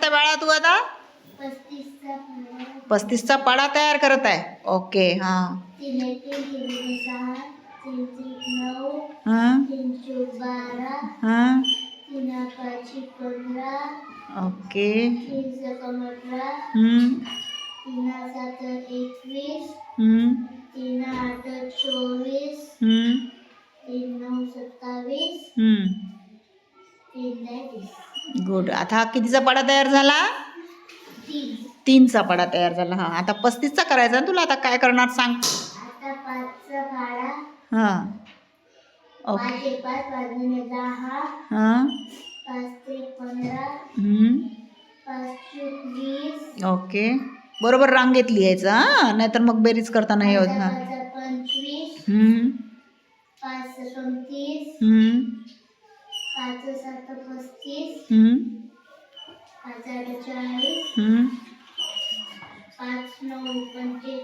आता बाळा तू आता 35चा पाढा तयार करत आहे. ओके. हां हां हां ओके. 27 गुड. आता हा कितीचा पाढा तयार झाला? 3चा पाढा तयार झाला. हा आता 35चा करायचा ना तुला. आता काय करणार सांग? आता 5चा पाढा. हां ओके. 5 हां 5 ते 15 5 चूक 20. ओके. बरोबर रांगेत लिहायचं हां, नाहीतर मग बेरीज करता नाही होत. हां 5 25 5 29 5 7 35 5 8 40 5 9 45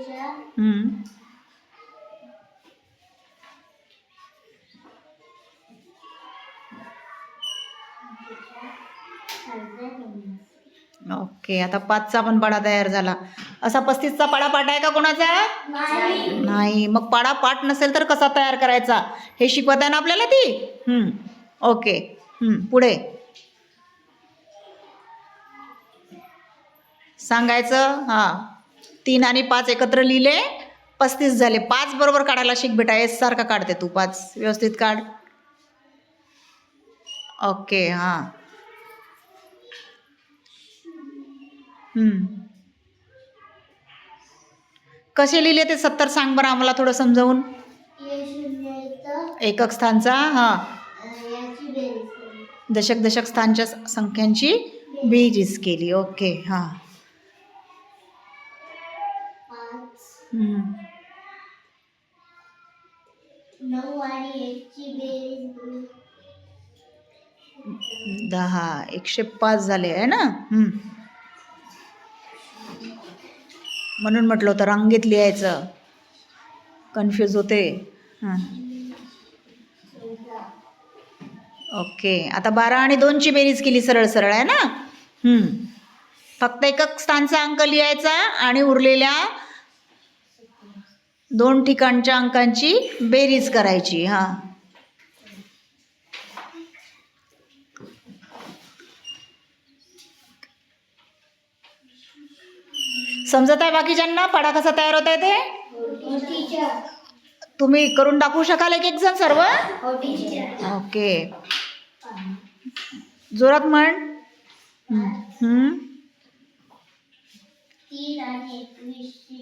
ओके. आता 5चा पण पाढा तयार झाला. असा 35चा पाढा पाठ आहे का कोणाचा? नाही. मग पाढा पाठ नसेल तर कसा तयार करायचा हे शिकवत आहे ना आपल्याला ती. ओके. पुढे सांगायचं. हां 3 आणि 5 एकत्र लिहिले 35 झाले. 5 बरोबर काढायला शिक बेटा. एस सारखा काढते तू. 5 व्यवस्थित काढ. ओके. हां कसे लिहिले ते 70 सांग बरं आम्हाला थोडं समजावून. एकक स्थानचा. हां दशक दशक स्थानच्या संख्यांची बेरीज केली. ओके. हां 9 आणि 1 ची बेरीज 10 105 झाले आहे ना. म्हणून म्हटलं होतं रांगेत लिहायचं, कन्फ्यूज होते. हां ओके. आता 12 आणि 2ची बेरीज केली सरळ सरळ आहे ना. फक्त एकक स्थानचा अंक लिहायचा आणि उरलेल्या 2 ठिकाणच्या अंकांची बेरीज करायची. हां समजत आहे बाकीच्यांना पाढा कसा तयार होत आहे ते? तुम्ही करून दाखवू शकाल एक एक जण सर्व? ओके. जोरात म्हण. 3 आणि 21 ची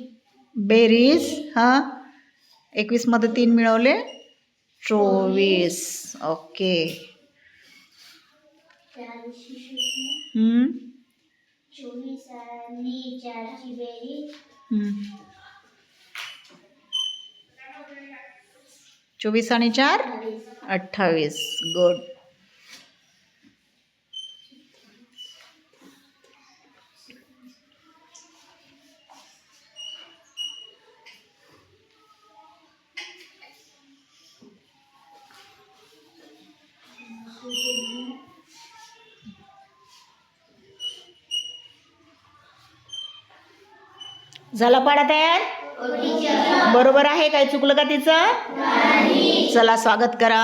बेरीज. हां 21 मध्ये 3 मिळवले 24. ओके. 24 आणि 4 ची बेरीज 24 आणि 4 28. गुड. झाला पाढा तयार? बरोबर आहे? काय चुकलं का तिचं? चला स्वागत करा.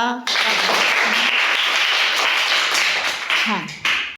हां